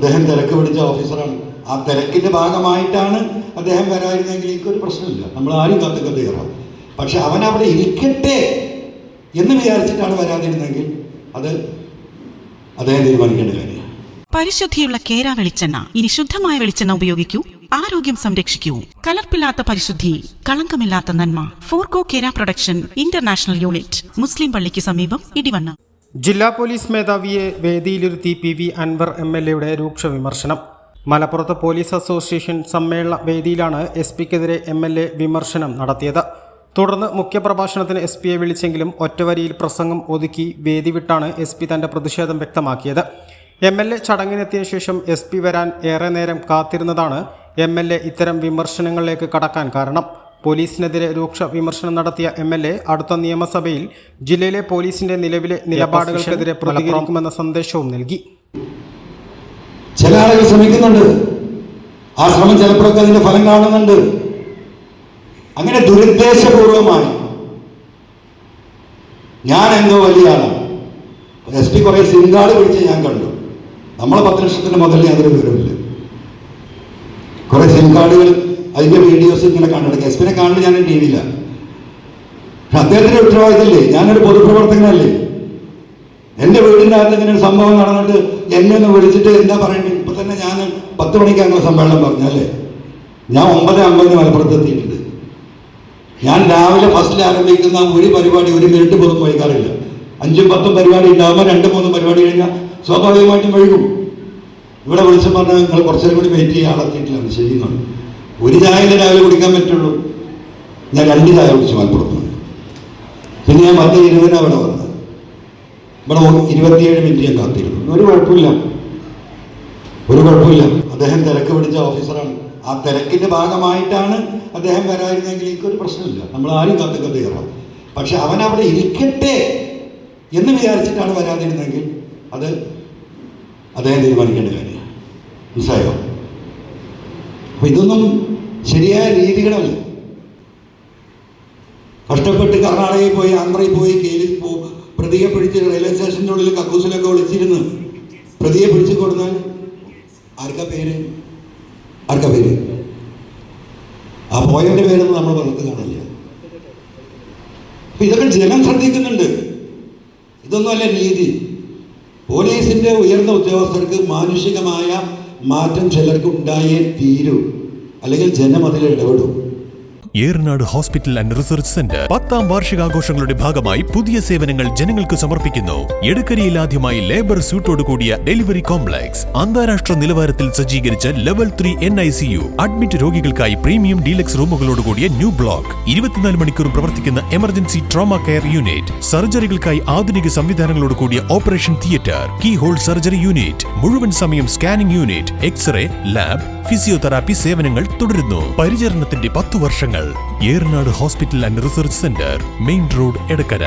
അദ്ദേഹം തിരക്ക് പിടിച്ച ഓഫീസറാണ്. ആ തിരക്കിൻ്റെ ഭാഗമായിട്ടാണ് അദ്ദേഹം വരായിരുന്നെങ്കിൽ എനിക്കൊരു പ്രശ്നമില്ല, നമ്മൾ ആരും കാത്തൊക്കെ കയറാം. പക്ഷെ അവൻ അവിടെ ഇരിക്കട്ടെ എന്ന് വിചാരിച്ചിട്ടാണ് വരാതിരുന്നെങ്കിൽ അത് അദ്ദേഹം തീരുമാനിക്കേണ്ട കാര്യമാണ്. പരിശുദ്ധിയുള്ള കേര വെളിച്ചെണ്ണ. ഇനി ശുദ്ധമായ വെളിച്ചെണ്ണ ഉപയോഗിക്കൂ, ആരോഗ്യം സംരക്ഷിക്കൂ. കലർപ്പില്ലാത്ത പരിശുദ്ധി, കളങ്കമില്ലാത്ത നന്മ. ഫോർകോ കേര പ്രൊഡക്ഷൻ ഇന്റർനാഷണൽ യൂണിറ്റ്, മുസ്ലിം പള്ളിക്ക് സമീപം, ഇടിവണ്ണ. ജില്ലാ പോലീസ് മേധാവിയെ വേദിയിലിരുത്തി PV അൻവർ MLA രൂക്ഷ വിമർശനം. മലപ്പുറത്ത് പോലീസ് അസോസിയേഷൻ സമ്മേളന വേദിയിലാണ് SP-ക്കെതിരെ MLA വിമർശനം നടത്തിയത്. തുടർന്ന് മുഖ്യപ്രഭാഷണത്തിന് SP-യെ വിളിച്ചെങ്കിലും ഒറ്റവരിയിൽ പ്രസംഗം ഒതുക്കി വേദി വിട്ടാണ് SP തന്റെ പ്രതിഷേധം വ്യക്തമാക്കിയത്. MLA ചടങ്ങിനെത്തിയ ശേഷം SP വരാൻ ഏറെ നേരം കാത്തിരുന്നതാണ് MLA ഇത്തരം വിമർശനങ്ങളിലേക്ക് കടക്കാൻ കാരണം. പോലീസിനെതിരെ രൂക്ഷ വിമർശനം നടത്തിയ MLA അടുത്ത നിയമസഭയിൽ ജില്ലയിലെ പോലീസിന്റെ നിലവിലെ നിലപാടുകൾക്കെതിരെ പ്രതികരിക്കുമെന്ന സന്ദേശവും നൽകി. ചില ആളുകൾ ശ്രമിക്കുന്നുണ്ട്, ആ ശ്രമം ചിലപ്പോഴൊക്കെ അതിന്റെ ഫലം കാണുന്നുണ്ട്. അങ്ങനെ ദുരുദ്ദേശപൂർവമായി ഞാൻ എന്തോ വലിയ ആളാണ്. SP കുറെ സിം കാർഡ് പിടിച്ച് ഞാൻ കണ്ടു. നമ്മളെ 10 ലക്ഷത്തിന് മുതലേ അതൊരു വിവരമില്ല. കുറെ സിം കാർഡുകൾ, അതിന്റെ വീഡിയോസ് ഇങ്ങനെ കണ്ടെടുക്കുക. SP-നെ കാണുന്നത് ഞാൻ TV-യില്ല. അദ്ദേഹത്തിന്റെ ഉത്തരവാദിത്തമില്ലേ? ഞാനൊരു പൊതുപ്രവർത്തകനല്ലേ? എൻ്റെ വീടിൻ്റെ അകത്ത് ഇങ്ങനെ ഒരു സംഭവം നടന്നിട്ട് എന്നെ ഒന്ന് വിളിച്ചിട്ട് എന്താ പറയേണ്ടത്? ഇപ്പൊ തന്നെ ഞാൻ 10 മണിക്ക് അങ്ങനെ സമ്മേളനം പറഞ്ഞല്ലേ, ഞാൻ 9:50 മലപ്പുറത്ത് എത്തിയിട്ടുണ്ട്. ഞാൻ രാവിലെ ഫസ്റ്റിൽ ആരംഭിക്കുന്ന ഒരു പരിപാടി 1 മിനിറ്റ് പോലും വൈകാറില്ല. 5ഉം 10ഉം പരിപാടി ഉണ്ടാകുമ്പോൾ 2-3 പരിപാടി കഴിഞ്ഞാൽ സ്വാഭാവികമായിട്ടും വൈകും. ഇവിടെ വിളിച്ചു പറഞ്ഞാൽ നിങ്ങൾ കുറച്ചേരം കൂടി വെയിറ്റ് ചെയ്യാൻ ആളെത്തിയിട്ടില്ല. ശരിയെന്നാണ്. ഒരു ചായയിലെ രാവിലെ കുടിക്കാൻ പറ്റുള്ളൂ. ഞാൻ 2 ചായ കുടിച്ചു മലപ്പുറത്ത്. പിന്നെ ഞാൻ 10:20 അവിടെ വന്നത്. ഇവിടെ 27 മിനിറ്റ് ഞാൻ കാത്തിരുന്നു. ഒരു കുഴപ്പമില്ല. അദ്ദേഹം തിരക്ക് പിടിച്ച ഓഫീസറാണ്. ആ തിരക്കിൻ്റെ ഭാഗമായിട്ടാണ് അദ്ദേഹം വരായിരുന്നെങ്കിൽ എനിക്കൊരു പ്രശ്നമില്ല, നമ്മൾ ആരും കാത്തൊക്കെ കയറാം. പക്ഷെ അവൻ അവിടെ ഇരിക്കട്ടെ എന്ന് വിചാരിച്ചിട്ടാണ് വരാതിരുന്നെങ്കിൽ അത് അദ്ദേഹം തീരുമാനിക്കേണ്ട കാര്യമാണ്. മനസ്സിലായോ? അപ്പൊ ഇതൊന്നും ശരിയായ രീതികളല്ല. കഷ്ടപ്പെട്ട് കർണാടകയിൽ പോയി, ആന്ധ്രയിൽ പോയി, കേരളത്തിൽ പ്രതിയെ പിടിച്ച് റെയിൽവേ സ്റ്റേഷൻ്റെ ഉള്ളിൽ കക്കൂസിലൊക്കെ വിളിച്ചിരുന്ന് പ്രതിയെ പിടിച്ചു കൊടുത്താൽ ആർക്കാ പേര്? ആ പോയവന്റെ പേരൊന്നും നമ്മൾ പുറത്ത് കാണില്ല. അപ്പൊ ഇതൊക്കെ ജനം ശ്രദ്ധിക്കുന്നുണ്ട്. ഇതൊന്നും അല്ല രീതി. പോലീസിന്റെ ഉയർന്ന ഉദ്യോഗസ്ഥർക്ക് മാനുഷികമായ മാറ്റം ചിലർക്ക് ഉണ്ടായേ തീരൂ, അല്ലെങ്കിൽ ജനം അതിൽ ഇടപെടും. Eranad hospital and research centre 10ാം വാർഷികാഘോഷങ്ങളുടെ ഭാഗമായി പുതിയ സേവനങ്ങൾ ജനങ്ങൾക്ക് സമർപ്പിക്കുന്നു. എടക്കരയിൽ ആദ്യമായി ലേബർ സ്യൂട്ടോട് കൂടിയ ഡെലിവറി കോംപ്ലക്സ്, അന്താരാഷ്ട്ര നിലവാരത്തിൽ സജ്ജീകരിച്ച ലെവൽ 3 NICU, അഡ്മിറ്റ് രോഗികൾക്കായി പ്രീമിയം ഡീലക്സ് റൂമുകളോട് കൂടിയ ന്യൂ ബ്ലോക്ക്, 24 മണിക്കൂർ പ്രവർത്തിക്കുന്ന എമർജൻസി ട്രോമ കെയർ യൂണിറ്റ്, സർജറികൾക്കായി ആധുനിക സംവിധാനങ്ങളോട് കൂടിയ operation theatre, keyhole surgery unit, മുഴുവൻ സമയം scanning unit, X-ray, lab, physiotherapy സേവനങ്ങൾ തുടരുന്നു. പരിചരണത്തിന്റെ 10 വർഷങ്ങൾ. Eranad hospital and research centre, main road, Edakkara.